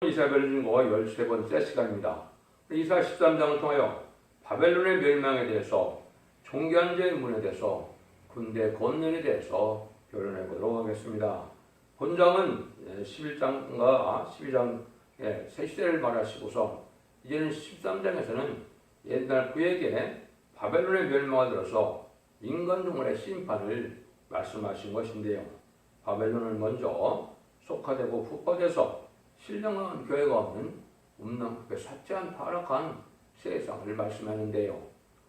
이사야를 증거가 13번째 시간입니다. 이사야 13장을 통하여 바벨론의 멸망에 대해서, 종견제의 문에 대해서, 군대 권능에 대해서 결론해 보도록 하겠습니다. 본장은 11장과 12장의 새 시대를 말하시고서 이제는 13장에서는 옛날 그에게 바벨론의 멸망을 들어서 인간 동물의 심판을 말씀하신 것인데요. 바벨론은 먼저 속화되고 푸파돼서 신령한 교회가 없는 음란하게 사치한 타락한 세상을 말씀하는데요.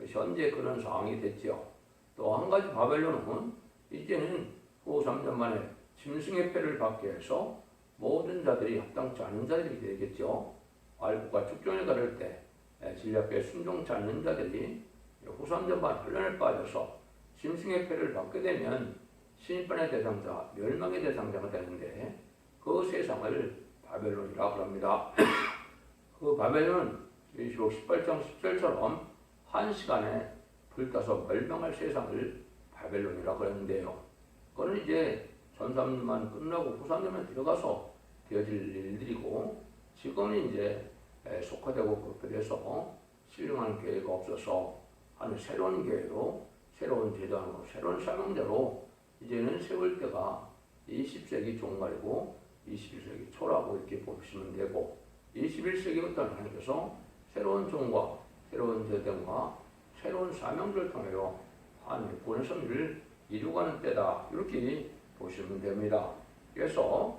현재 그런 상황이 됐죠. 또 한 가지 바벨론은 이제는 후 3년 만에 짐승의 패를 받게 해서 모든 자들이 합당치 않은 자들이 되겠죠. 알곡과 축종에 가를 때 진략에 순종치 않는 자들이 후 3년 만 혼란에 빠져서 짐승의 패를 받게 되면 심판의 대상자, 멸망의 대상자가 되는데 그 세상을 바벨론이라고 합니다. 그 바벨론은 계시록 18장 10절처럼 한 시간에 불타서 멸망할 세상을 바벨론이라고 하는데요. 그건 이제 전삼년만 끝나고 후삼년만 들어가서 되어질 일들이고, 지금은 이제 속화되고 그렇게 돼서 신령한 교회가 없어서 하는 새로운 교회로, 새로운 제도하고 새로운 사명대로 이제는 세울 때가 20세기 종말이고 21세기 초라고 이렇게 보시면 되고, 21세기부터 하나님께서 새로운 종과 새로운 제도와 새로운 사명들을 통하여 하나님의 구원의 섭리를 이루어가는 때다, 이렇게 보시면 됩니다. 그래서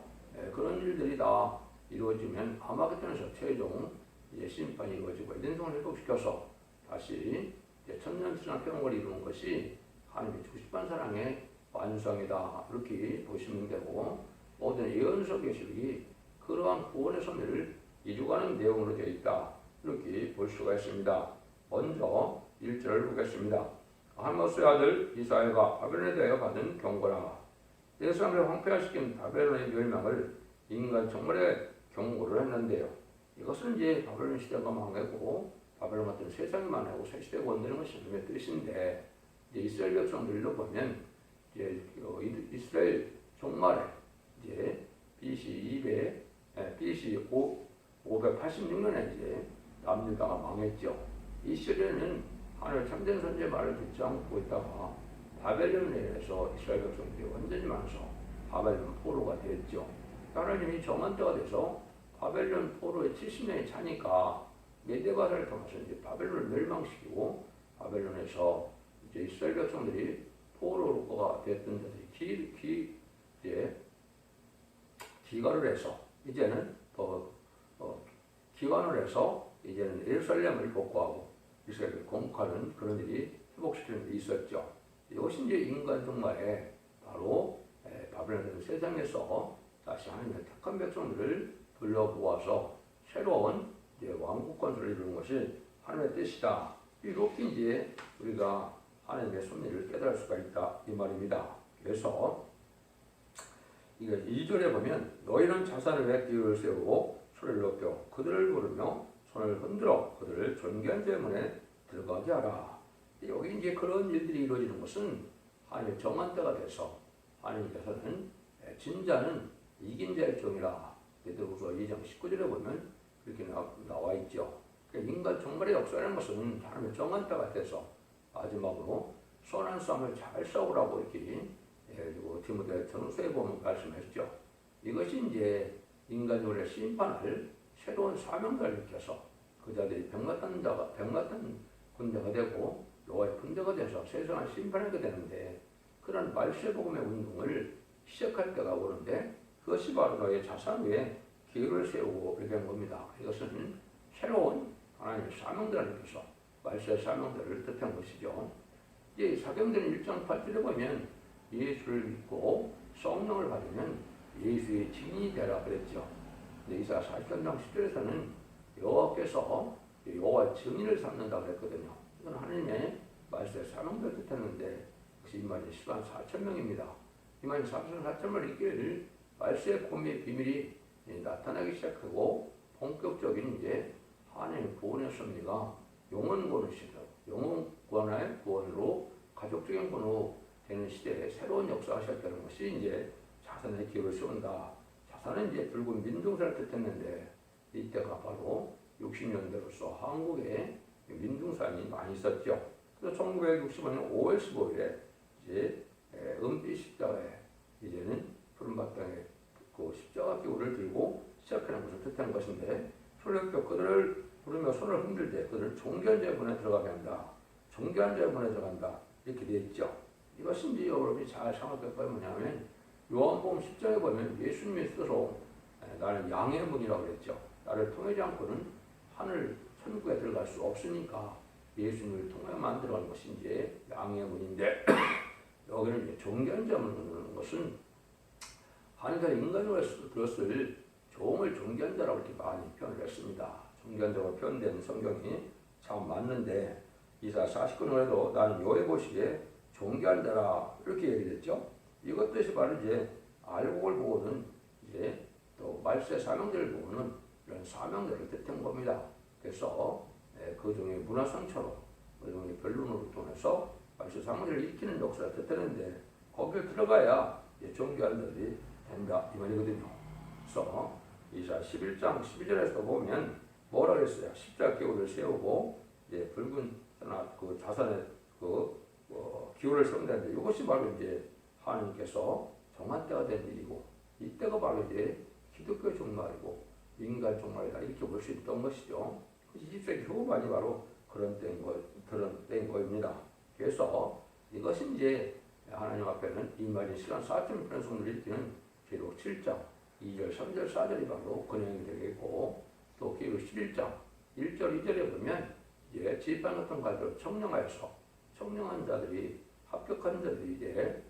그런 일들이 다 이루어지면 아마겟돈에서 최종 심판이 이루어지고 에덴 동을 회복시켜서 다시 천년신앙 평화를 이루는 것이 하나님의 주시한 사랑의 완성이다, 이렇게 보시면 되고, 모든 예언서 계시록이 그러한 구원의 섭리를 이루어가는 내용으로 되어 있다, 이렇게 볼 수가 있습니다. 먼저 1절을 보겠습니다. 아모스의 아들 이사야가 바벨론에 대하여 받은 경고라. 예루살렘을 황폐화시킨 바벨론의 멸망을 인간 정말의 경고를 했는데요. 이것은 이제 바벨론 시대가 망하고 바벨론 같은 세상이 망하고 새 시대가 온다는 것이 하나님의 뜻인데, 이제 이스라엘 백성들로 보면 이제 이스라엘 종말에 이제 BC 586년에 이제 남유다가 망했죠. 이 시대는 하나님의 참된 선제 말을 듣지 않고 있다가 바벨론에 의해서 이스라엘 백성들이 완전히 망해서 바벨론 포로가 됐죠. 하나님이 정한 때가 돼서 바벨론 포로에 70년이 차니까 메데바사를 통해서 이제 바벨론을 멸망시키고, 바벨론에서 이제 이스라엘 백성들이 포로가 됐던 자들이 기관을 해서 이제는 기관을 해서 이제는 예루살렘을 복구하고 이스라엘을 공격하는 그런 일이 회복시키는 일이 있었죠. 이것이 이제 인간 종말에 바로 바벨론 세상에서 다시 하나님의 택한 백성들을 불러 모아서 새로운 이제 왕국 건설을 이루는 것이 하나님의 뜻이다, 이렇게 이제 우리가 하나님의 섭리를 깨달을 수가 있다, 이 말입니다. 그래서 이거 2절에 보면 너희는 자산을 왜 기울을 세우고 소리를 높여 그들을 부르며 손을 흔들어 그들을 존귀한 제문에 들어가게 하라. 여기 이제 그런 일들이 이루어지는 것은 하나님의 정한 때가 돼서 하나님께서는 진자는 이긴 자의 종이라. 베드로후서 2장 19절에 보면 그렇게 나와 있죠. 그러니까 인간 종말의 역사라는 것은 하나님의 정한 때가 돼서 마지막으로 선한 싸움을 잘 싸우라고 이렇게 그리고 디모데전서에 보면 말씀하셨죠. 이것이 이제 인간들의 심판을 새로운 사명을 일으켜서 그 자들이 병같은 군대가 되고 여호와의 군대가 돼서 세상을 심판하게 되는데, 그런 말세복음의 운동을 시작할 때가 오는데 그것이 바로 너의 자산 위에 기회를 세우고 이렇게 한 겁니다. 이것은 새로운 하나님의 사명들을 일으켜서 말세의 사명들을 뜻한 것이죠. 이제 사도행전 1장 8절에 보면 예수를 믿고 성령을 받으면 예수의 증인이 되라 그랬죠. 이사야 43장 10절에서는 여호와께서 여호와의 증인을 삼는다고 그랬거든요. 이건 하나님의 말세의 사명들을 뜻했는데 역시 이 말이 10만 4천 명입니다. 이 말이 4천명을 있기를 말세의 공의의 비밀이 나타나기 시작하고 본격적인 이제 하나님의 구원의 섭리가 영원권의 시대, 영원권의 구원으로 가족적인 권으로 되는 시대에 새로운 역사가 시작되는 것이 이제 자산의 기회를 세운다. 자산은 이제 붉은 민둥사를 뜻했는데 이때가 바로 60년대로서 한국에 민중사인이 많이 있었죠. 그래서 1965년 5월 15일에 이제 은빛 십자가에 이제는 푸른바탕에 그 십자가 기호를 들고 시작하는 것을 뜻하는 것인데, 설령교 그들을 부르며 손을 흔들 때 그들을 종견제문에 들어가게 한다. 종견제문에 들어간다. 이렇게 되어 있죠. 이것은 이제 여러분이 잘 생각할 거예요. 뭐냐면 요한복음 10장에 보면 예수님이 스스로 나는 양의 문이라고 그랬죠. 나를 통하지 않고는 하늘 천국에 들어갈 수 없으니까 예수님을 통해만 들어가는 것이 이제 양의 문인데, 여기는 이제 종견자문이라는 것은 하늘에 인간으로 들었을 종을 종견자라고 이렇게 많이 표현을 했습니다. 종견자로 표현된 성경이 참 맞는데, 이사 49년에도 나는 여의 보시기에 종견자라 이렇게 얘기했죠. 이것 뜻이 바로 이제 알곡을 보고는 이제 또 말세 사명들을 보고는 이런 사명들을 뜻한 겁니다. 그래서 그 중에 문화상처로 그 중에 변론으로 통해서 말세 사명들을 익히는 역사를 뜻하는데, 거기에 들어가야 종교한들이 된다 이 말이거든요. 그래서 이사 11장 12절에서 보면 뭐라 그랬어요? 십자가 기호를 세우고 이제 붉은 그 자선의 기호를 세운다는데, 이것이 바로 이제 하나님께서 정한 때가 된 일이고, 이때가 바로 이제 기독교 종말이고 인간 종말이다 이렇게 볼 수 있던 것이죠. 20세기 후반이 바로 그런 때인 거입니다. 그래서 이것이 이제 하나님 앞에는 이 말이 시간 4점 편성을 일으키는 기록 7장 2절 3절 4절이 바로 근행이 되겠고, 또 기록 11장 1절 2절에 보면 이제 지휘판 같은 가지로 청령하여서 청령한 자들이 합격한 자들이 이제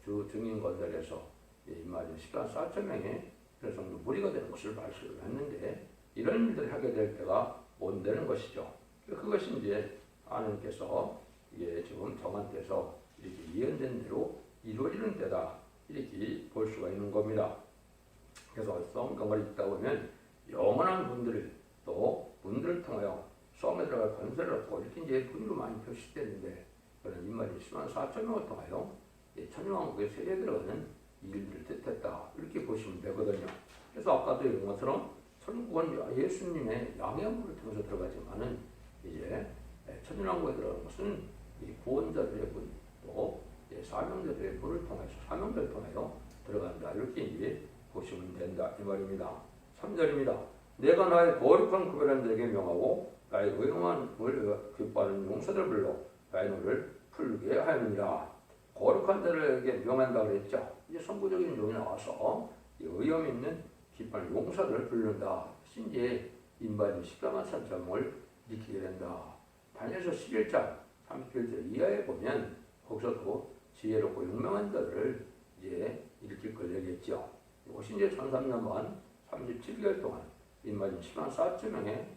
주 증인 건설에서 이 말이 시간 4천 명의 그런 정도 무리가 되는 것을 말씀을 했는데, 이런 일들을 하게 될 때가 온다는 것이죠. 그것이 이제 하나님께서 이게 지금 정한 때에서 이렇게 예언된 대로 이루어지는 때다 이렇게 볼 수가 있는 겁니다. 그래서 성경을 읽다 보면 영원한 분들을 또 분들을 통하여 성에 들어갈 권세를 얻고 이렇게 이제 분으로 많이 표시되는데, 그런 인말이 10만 4천 명을 통하여 천년왕국의 세계에 들어가는 일들을 뜻했다 이렇게 보시면 되거든요. 그래서 아까도 얘기한 것처럼 천국은 예수님의 양해물을 통해서 들어가지만은 이제 천년왕국에 들어가는 것은 이 구원자들의 분, 또 사명자들의 분을 통해서 사명자를 통하여 들어간다 이렇게 이제 보시면 된다 이 말입니다. 3절입니다. 내가 나의 거룩한 구별한 자에게 명하고 나의 의용함을 기뻐하는 용사들 불러 나의 노를 풀게 하였느니라. 거룩한 자들에게 명한다 그랬죠. 이제 선구적인 용이 나와서 의염 있는 기뻐하는 용사들을 부른다. 신지의 인바디 십자가 찬송을 지키게 된다. 다니엘서 11장 31절 이하에 보면 거기서도 지혜롭고 용맹한 자들을 이제 일으킬 걸 얘기했죠. 이것이 이제 1300년 37개월 동안 인바디 10만 4천 명의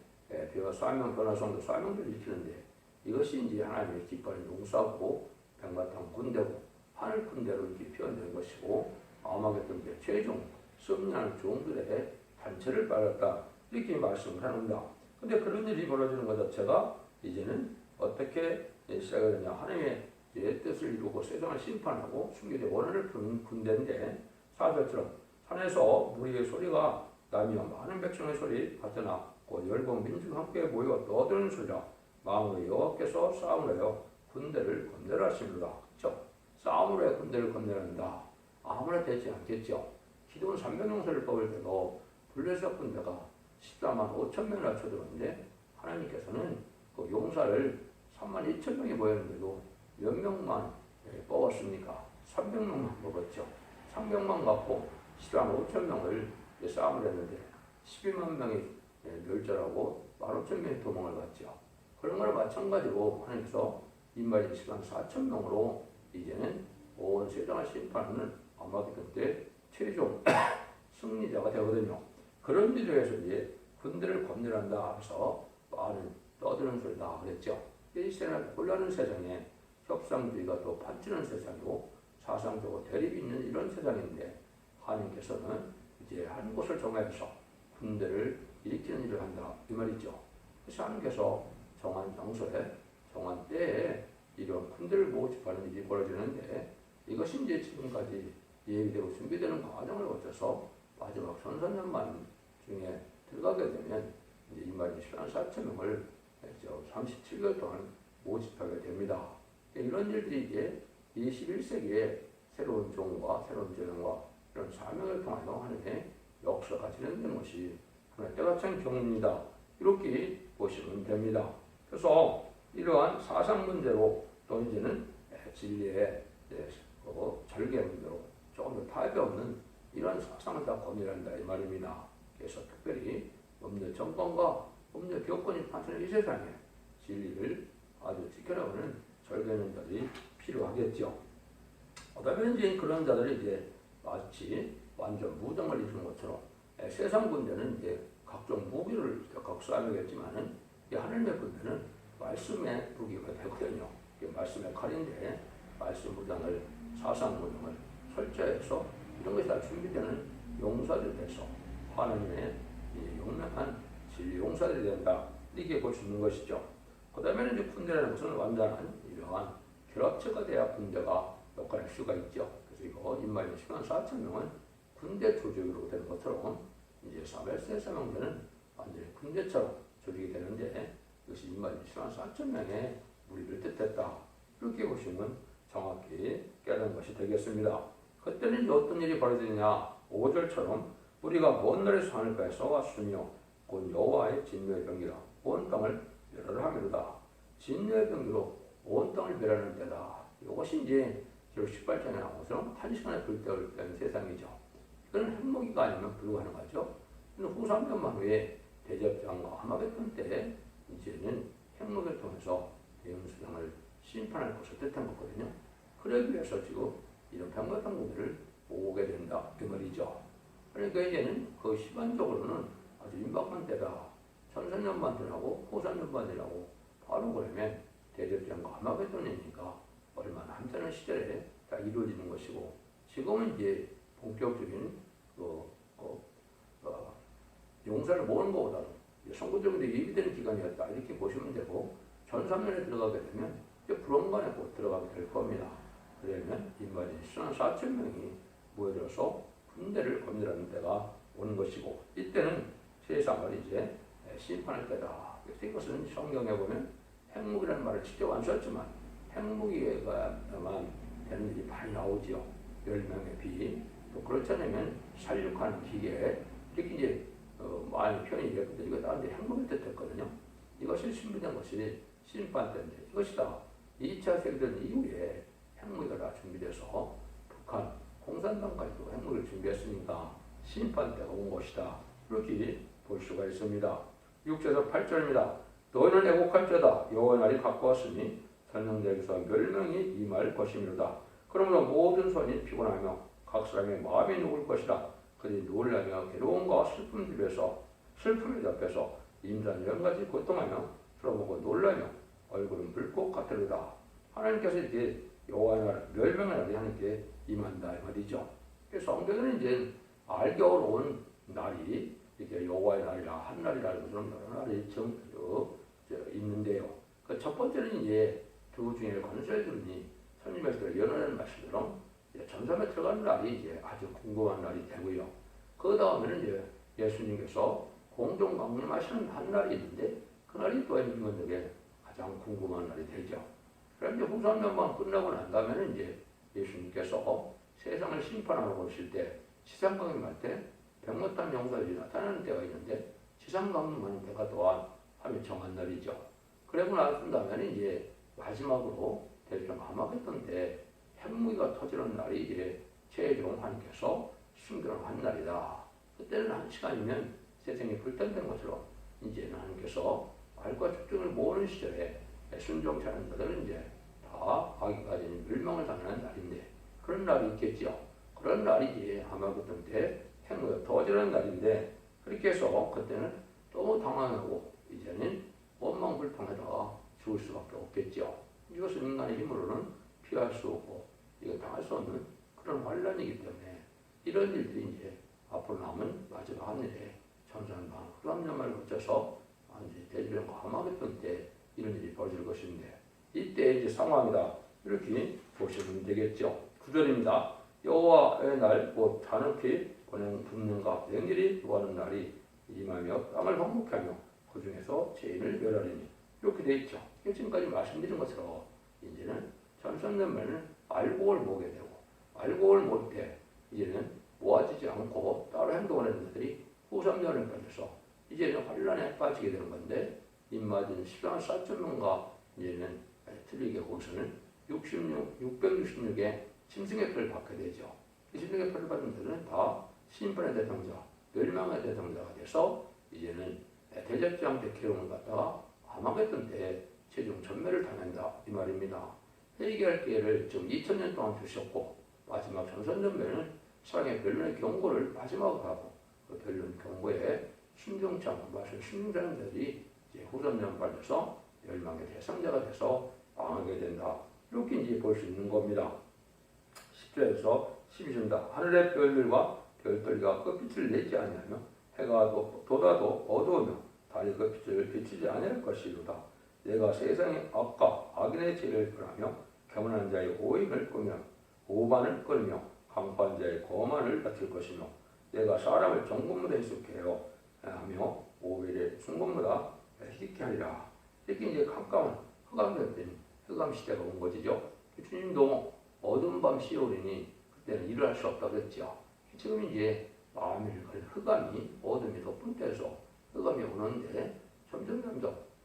사명 변화성도 사명들을 일으키는데, 이것이 이제 하나님의 기뻐하는 용사고 백마탄 군대고 하늘 군대로 이렇게 표현된 것이고, 아마겟돈 때 최종 승리하는 종들의 단체를 받았다 이렇게 말씀을 하는다. 근데 그런 일이 벌어지는 것 자체가 이제는 어떻게 시작이 되냐, 하나님의 뜻을 이루고 세상을 심판하고 순교의 원한을 푸는 군대인데, 사절처럼 산에서 무리의 소리가 나며 많은 백성의 소리 같으나 곧 열번 민중 함께 모여 떠드는 소리라. 마음으로 여호와께서 싸움을 하여 군대를 건멸하시리라. 그렇죠? 싸움으로 해 군대를 건멸한다. 아무나 되지 않겠죠. 기도원 300용사를 뽑을 때도 블레셋 군대가 14만 5천 명이나 쳐들었는데, 하나님께서는 그 용사를 3만 2천 명이 모였는데도 몇 명만 뽑았습니까? 300명만 뽑았죠. 300만 갖고 14만 5천 명을 싸움을 했는데 12만 명이 멸절하고 15,000명이 도망을 갔죠. 그런 거랑 마찬가지로 하나님께서 인마리 10만 4천 명으로 이제는 온 세상을 심판하는 아마겟돈 때 최종 승리자가 되거든요. 그런 일에서 이제 군대를 건멸한다 하면서 많은 떠드는 소리다 그랬죠. 이세상 혼란한 세상에 협상주의가 또 판치는 세상이고 사상적으로 대립이 있는 이런 세상인데, 하나님께서는 이제 한 곳을 정해서 군대를 일으키는 일을 한다 이 말이죠. 그래서 하나님께서 정한 장소에 정한 때에 이런 군대를 모집하는 일이 벌어지는데, 이것이 이제 지금까지 예비되고 준비되는 과정을 거쳐서 마지막 천선년만 중에 들어가게 되면 이제 이말년 14만 4천 명을 37개월 동안 모집하게 됩니다. 이런 일들이 이제 21세기에 새로운 종과 새로운 재능과 이런 사명을 통하여 하나님의 역사가 진행되는 것이 하나의 때가 찬 경우입니다. 이렇게 보시면 됩니다. 그래서 이러한 사상 문제로 또 이제는 진리의 절개 문제로 조금 더 타협이 없는 이런 사상을 다 건의한다 이 말입니다. 그래서 특별히 법률 정권과 법률 교권이 판단하는 이 세상에 진리를 아주 지켜나가는 절개하는 자들이 필요하겠죠. 그다음에 이제 그런 자들이 이제 마치 완전 무장을 입은 것처럼 세상 군대는 이제 각종 무기를 갖고 싸우겠지만은 하나님의 군대는 말씀의 무기가 되거든요. 말씀의 칼인데 말씀 무장을 사상 무장을 철저해서 이런 것이 다 준비되는 용사들이 돼서 하나님의 용맹한 진리 용사들이 된다 이렇게 볼 수 있는 것이죠. 그 다음에는 이제 군대라는 것은 완전한 이러한 결합체가 돼야 군대가 역할할 수가 있죠. 그래서 이거 인마인 10만 4천 명은 군대 조직으로 되는 것처럼 이제 사벨세 사명대는 완전히 군대처럼 조직이 되는데 이것이 인마인 10만 4천 명의 무리를 뜻했다. 이렇게 보시면 정확히 깨닫는 것이 되겠습니다. 그때는 이제 어떤 일이 벌어지느냐 5절처럼 우리가 먼 날에서 하늘가에 쏘았으며 곧 여호와의 진노의 병기라 온 땅을 멸하려 함이로다. 진노의 병기로 온 땅을 멸하는 때다. 이것이 이제 18장에 나온 것처럼 탄식하는 불때를 빼는 세상이죠. 이거는 핵무기가 아니면 불가능하죠. 후 3년만 후에 대접장과 하마겟돈 때 이제는 핵무기를 통해서 대형수장을 심판할 것을 뜻한 거거든요. 그러기 위해서 지금 이런 병거탄 군대를 모으게 된다 그 말이죠. 그러니까 이제는 그 시간적으로는 아주 임박한 때다. 1400년만 지나고 후 3년만 지나고 바로 그러면 대접장과 하마겟돈이니까 얼마나 한편의 시절에 다 이루어지는 것이고 지금은 이제 본격적인 용사를 모으는 것보다는 선거적인 데 예비되는 기간이었다 이렇게 보시면 되고 전 3년에 들어가게 되면 이제 불원간에 곧 들어가게 될 겁니다. 그러면 인마진 14만 4천 명이 모여들어서 군대를 건설하는 때가 오는 것이고 이때는 세상을 이제 심판할 때다. 그래서 이것은 성경에 보면 핵무기라는 말을 직접 안 썼지만 핵무기가만 되는 일이 많이 나오지요. 멸망의 비. 또 그렇지 않으면 살육하는 기계. 이렇게 이제 많이 표현이 되거든요. 이거 다 이제 핵무기 뜻했거든요. 이것이 준비된 것이 심판 때인데 이것이 다 2차 세계대전 이후에 핵무기가 다 준비돼서 북한, 공산당까지도 핵무기를 준비했으니까 심판 때가 온 것이다. 이렇게 볼 수가 있습니다. 6절에서 8절입니다. 너희는 애곡할 자다. 여호와의 날이 가까웠으니 선영자에게서 멸망이 임할 것이미로다. 그러므로 모든 손이 피곤하며 각 사람의 마음이 누울 것이라. 그들이 놀라며 괴로움과 슬픔 집에서 슬픔에 잡혀서 임산 여러가지 고통하며 들어보고 놀라며 얼굴은 불꽃 같으리다. 하나님께서 이제 여호와의 날 멸망의 날이 하나님께 임한다 이 말이죠. 그래서 성경에는 이제 알겨울 온 날이 이렇게 여호와의 날이라 한 날이라는 것처럼 여러 날이 있는데요. 그 첫 번째는 이제 두 중에 권세를 두니 선임에서 연하는 말씀처럼 전섬에 들어가는 날이 이제 아주 궁금한 날이 되고요. 그 다음에는 이제 예수님께서 공동 강림하시는 한 날이 있는데 그 날이 또 인간에게 가장 궁금한 날이 되죠. 그런데 후 3년만 끝나고 난 다음에는 이제 예수님께서 세상을 심판하러 오실 때 지상 강림할 때 백마탄 용사들이 나타나는 때가 있는데 지상 강림하는 때가 또한 하면 정한 날이죠. 그러고 나선 다음에는 이제 마지막으로 대전 하마겟돈 때 핵무기가 터지는 날이 이제 최종 하나님께서 순교한 날이다. 그때는 한 시간이면 세상이 불탄된 것처럼 이제는 하나님께서 말과 축종을 모으는 시절에 순종치 않은 자들은 이제 다 아기까지는 멸망을 당하는 날인데 그런 날이 있겠죠. 그런 날이 이제 하마겟돈 때 핵무기가 터지는 날인데 그렇게 해서 그때는 또 당황하고 이제는 원망불평하다가 죽을 수밖에 없겠죠. 이것은 인간의 힘으로는 피할 수 없고 이거 당할 수 없는 그런 환란이기 때문에 이런 일들이 이제 앞으로 남은 마지막 한 일에 천상방 흑암염을 거쳐서 이제 대지변과 하마겟돈 때 이런 일이 벌어질 것인데 이때 이제 상황이다 이렇게 보시면 되겠죠. 9절입니다. 여호와의 날 곧 잔혹히 권능 분명과 맹일이 요하는 날이 임하며 땅을 황목하며 그 중에서 죄인을 멸하리니 이렇게 되어 있죠. 지금까지 말씀드린 것처럼 이제는 전선전면을 알곡을 모게 되고 알곡을 모을 때 이제는 모아지지 않고 따로 행동하는 자들이 후삼전에 빠져서 이제는 환란에 빠지게 되는 건데 입맞은 14만 4천 명과 이제는 틀리게 거기서는 666의 짐승의 표를 받게 되죠. 이 짐승의 표를 받은 자들은 다 심판의 대상자, 멸망의 대상자가 돼서 이제는 대접장 대기름을 갖다가 아마겟돈 때 최종 전멸을 당한다 이 말입니다. 회개할 기회를 지금 2000년 동안 주셨고 마지막 전선전멸은 사랑의 변론의 경고를 마지막으로 하고 그 변론 경고에 순종치 않고 말씀 순종하는 자들이 이제 후선전 발려서 멸망의 대상자가 돼서 망하게 된다. 이렇게 이제 볼 수 있는 겁니다. 10절에서 12절입니다. 하늘의 별들과 별들과 끝빛을 내지 아니하며 해가 돋아도 어두우며 달이 끝빛을 비추지 아니할 것이로다. 내가 세상의 악과 악인의 죄를 벌하며 교만한 자의 오임을 꾸며 오반을 끊으며 강포한 자의 거만을 다칠 것이며 내가 사람을 정금보다 익숙해 하며 오벨의 순금보다 희귀케 하리라. 이렇게 이제 깜깜한 흑암된 흑암 시대가 온 것이죠. 주님도 어두운 밤 시오리니 그때는 일을 할 수 없다고 그랬죠. 지금 이제 마음을 흑암이 어둠이 덮은 때에서 흑암이 오는데 점점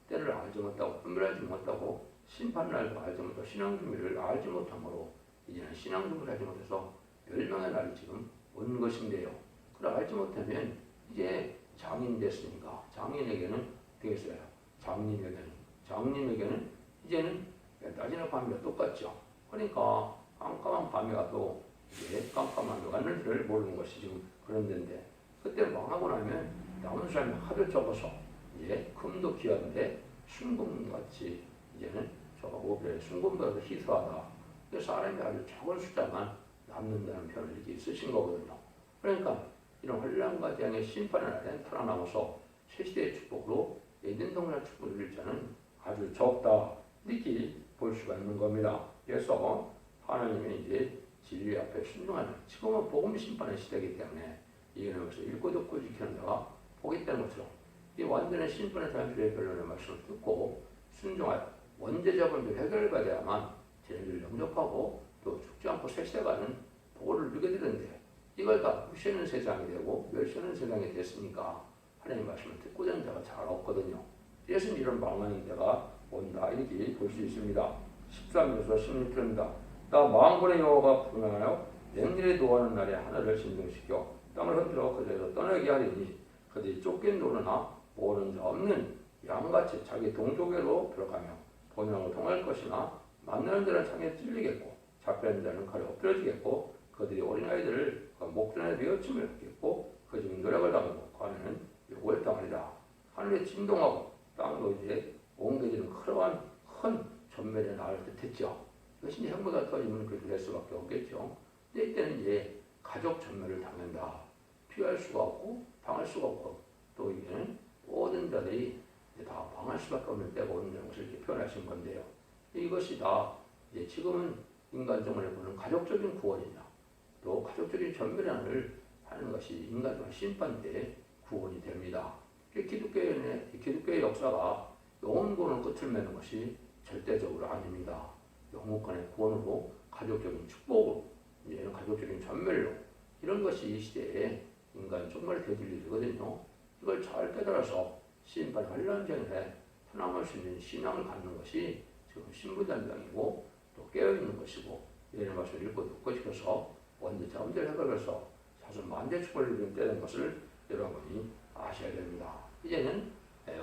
때를 알지 못하고 분별하지 못하고 심판날도 알지 못하고 신앙 준비를 알지 못함으로 이제는 신앙 준비를 하지 못해서 멸망의 날이 지금 온 것인데요. 그걸 알지 못하면 이제 장인 됐으니까 장인에게는 되겠어요. 장님에게는 이제는 낮이나 밤이나 똑같죠. 그러니까 깜깜한 밤에 가도 이제 깜깜한 왔는지를 모르는 것이 지금 그런 데인데 그때 망하고 나면 남은 사람이 하도 적어서 이제 금도 귀한데 순금같이 이제는 저거 오벨 순금보다 더 희소하다. 사람이 아주 적은 숫자만 남는다는 표현을 이렇게 쓰신 거거든요. 그러니까 이런 환란과 재앙의 심판의 날에 살아남아서 새시대의 축복으로 에덴 동산 축복을 누릴 자는 아주 적다. 이렇게 볼 수가 있는 겁니다. 그래서 하나님의 이제 진리 앞에 순종하는 지금은 복음 심판의 시대이기 때문에 이거는 벌써 읽고 듣고 지키는 자가 복이 있다는 것처럼 이 완전한 심판의 단수의 변론의 말씀을 듣고 순종하여 원죄자본도 해결받아야만 죄를 영접하고 또 죽지 않고 색세가는 복을 누게 되는데 이걸 다 무시하는 세상이 되고 멸시하는 세상이 됐으니까 하나님의 말씀을 듣고 자는 자가 잘 없거든요. 그래서 이런 망하는 때가 온다 이렇게 볼 수 있습니다. 13절에서 16절입니다. 나 만군의 여호와가 분하여 맹렬히 노하는 날에 하늘을 진동시켜 땅을 흔들어 그들에서 떠나게 하리니 그들이 쫓긴 노르나 모르는 자 없는 양같이 자기 동족에로 들어가며 본향으로 통할 것이나 만나는 자는 창에 찔리겠고 잡히는 자는 칼에 엎드려지겠고 그들이 어린아이들을 목전에 베어침을 받겠고 그 중 노력을 당하고 그 안에는 욕을 당하리라. 하늘에 진동하고 땅도 이제 옮겨지는 그러한 큰 전멸에 나을 듯했죠. 이것이 형보다 터지면 그렇게 될 수밖에 없겠죠. 근데 이때는 이제 가족 전멸을 당한다. 피할 수가 없고 당할 수가 없고 또 이게는 모든 자들이 이제 다 방할 수밖에 없는 때가 오는 것을 이렇게 표현하신 건데요. 이것이 다 이제 지금은 인간정을 보는 가족적인 구원이냐 또 가족적인 전멸을 하는 것이 인간정의 심판 때 구원이 됩니다. 기독교의 역사가 영혼구원을 끝을 맺는 것이 절대적으로 아닙니다. 영혼간의 구원으로 가족적인 축복으로 이제는 가족적인 전멸로 이런 것이 이 시대에 인간 정말 되질 일이거든요. 이걸 잘 깨달아서 심판 환란전에 살아남을 수 있는 신앙을 갖는 것이 지금 신부단장이고 또 깨어있는 것이고 이런 것을 읽고 듣고 싶어서 원죄 자문제를 해결해서 사실 만대 축복을 이룬 때는 것을 여러분이 아셔야 됩니다. 이제는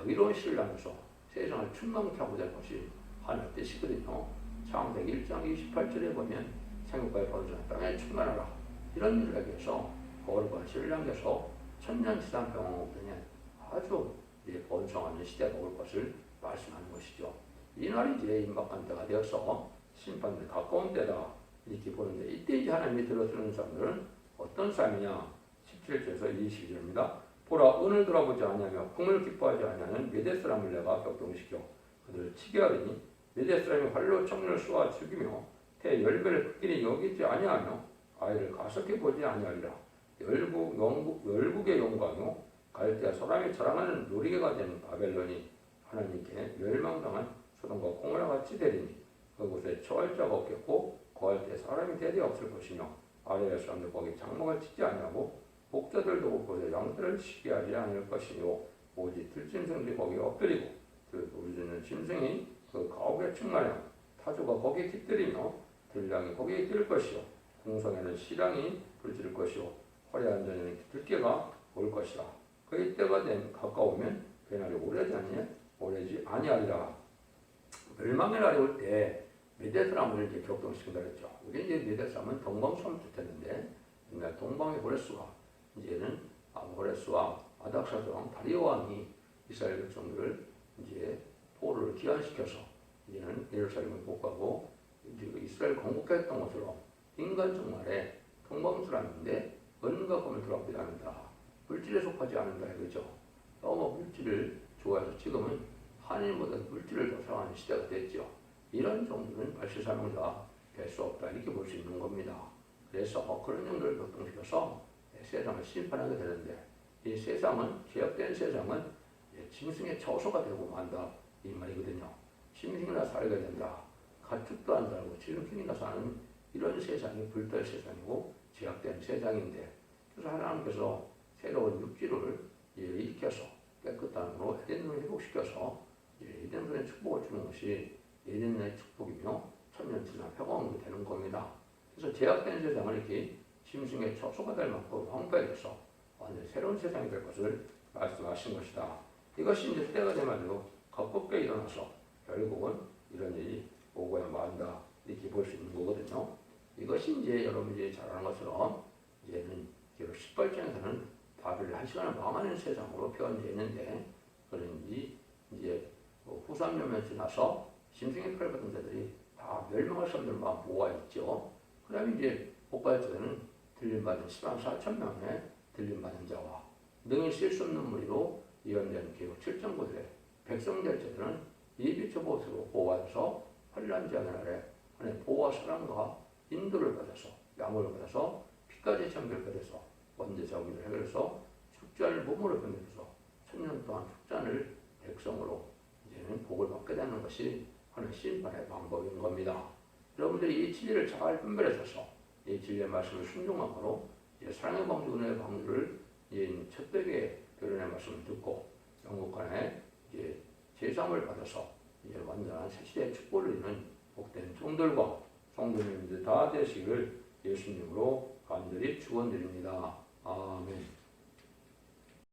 의로운 신랑에서 세상을 충만케 하고자 하는 것이 하나님의 뜻이거든요. 창세기 1장 28절에 보면 생육과의 번성한 땅에 충만하라 이런 일을 하기 위해서 거룩한 신랑에서 천년지상 병원에 아주 번성하는 시대가 올 것을 말씀하는 것이죠. 이 날이 이제 임박한 때가 되어서 심판이 가까운 때다 이렇게 보는데 이때 이제 하나님이 들어주는 사람들은 어떤 삶이냐 17절에서 22절입니다. 보라 은을 돌아보지 아니하며 금을 기뻐하지 아니하는 메대 사람을 내가 격동시켜 그들을 치게 하리니 메대 사람이 활로 청년을 쏘아 죽이며 태 열배를 극진히 여기지 아니하며 아이를 가석해 보지 아니하리라. 열국의 영광이요 갈대아 사람이 자랑하는 놀이개가 된 바벨론이 하나님께 멸망당한 소돔과 고모라 같이 되리니 그곳에 처할 자가 없겠고 거할 때 사람이 대대 없을 것이며 아래의 사람들 거기 장막을 짓지 아니하고 목자들도 그곳에 양들을 치게 하지 않을 것이요 오직 들짐승들이 거기 엎드리고 부르짖는 짐승이 그 가옥에 충만하여 타조가 거기에 깃들이며 들량이 거기에 뜰 것이요 공성에는 시랑이 부르짖을 것이요 화려한 전에는 들깨가 올 것이라 그의 때가 된 가까우면 그 날이 오래지 아니하리라. 멸망의 날이 올 때 메대 사람을 이제 격동시킨다 그랬죠. 우리 이제 메대 사람은 동방섬 뜻했는데 옛날 동방의 호레스가 이제는 호레스와 아닥사스 왕 다리오 왕이 이스라엘 백성들을 이제 포로를 귀환시켜서 이제는 예루살렘을 복구하고 이제 이스라엘 건국했던 것으로 인간 정말에 동방사람인데 은과 금을 들어가지 않는다. 물질에 속하지 않는다 이거죠. 너무 물질을 좋아해서 지금은 하나님보다 물질을 더 사랑하는 시대가 됐죠. 이런 정도는 말세사명자 될 수 없다 이렇게 볼 수 있는 겁니다. 그래서 그런 정도를 격동시켜서 세상을 심판하게 되는데 이 세상은 죄악된 세상은 짐승의 처소가 되고 만다 이 말이거든요. 짐승이나 살게 된다. 가축도 안 살고 짐승이나 사는 이런 세상이 불떨 세상이고 죄악된 세상인데 그래서 하나님께서 새로운 육지를 일으켜서 깨끗한 으로 에덴을 회복시켜서 에덴의 축복을 주는 것이 에덴의 축복이며 천년지나 평화가 되는 겁니다. 그래서 제약된 세상을 이렇게 짐승의 처소가 될 만큼 황폐해서 완전 새로운 세상이 될 것을 말씀하신 것이다. 이것이 이제 때가 되면요 가깝게 일어나서 결국은 이런 일이 오고야 만다 이렇게 볼 수 있는 거거든요. 이것이 이제 여러분들이 잘 아는 것처럼 이제는 18장에서는 바벨을 한 시간을 망하는 세상으로 표현되어 있는데 그런지 이제 후삼년을 지나서 짐승의 칼을 받은 자들이 다 멸망할 사람들만 모아있죠. 그 다음에 이제 복과에서는 들림받은 10만 4천 명의 들림받은 자와 능히 쓸 수 없는 무리로 예언된 기록 7장부들의 백성될 자들은 예비처 보수로 보호하여서 환란 지하는 아래 하나님의 보호와 사랑과 인도를 받아서 양호를 받아서 피까지 참결을 받아서 원죄 자국을 해결해서 축자를 몸으로 변해서 천년 동안 축자를 백성으로 이제는 복을 받게 되는 것이 하나의 심판의 방법인 겁니다. 여러분들이 이 진리를 잘 분별해서 이 진리의 말씀을 순종함으로 사랑의 방주 은혜의 방주를 첫백의 결혼의 말씀을 듣고 영국간에 제사함을 받아서 완전한 새시대의 축복을 이루는 복된 종들과 성도님들 다 되시길 예수님으로 간절히 축원드립니다. 아멘.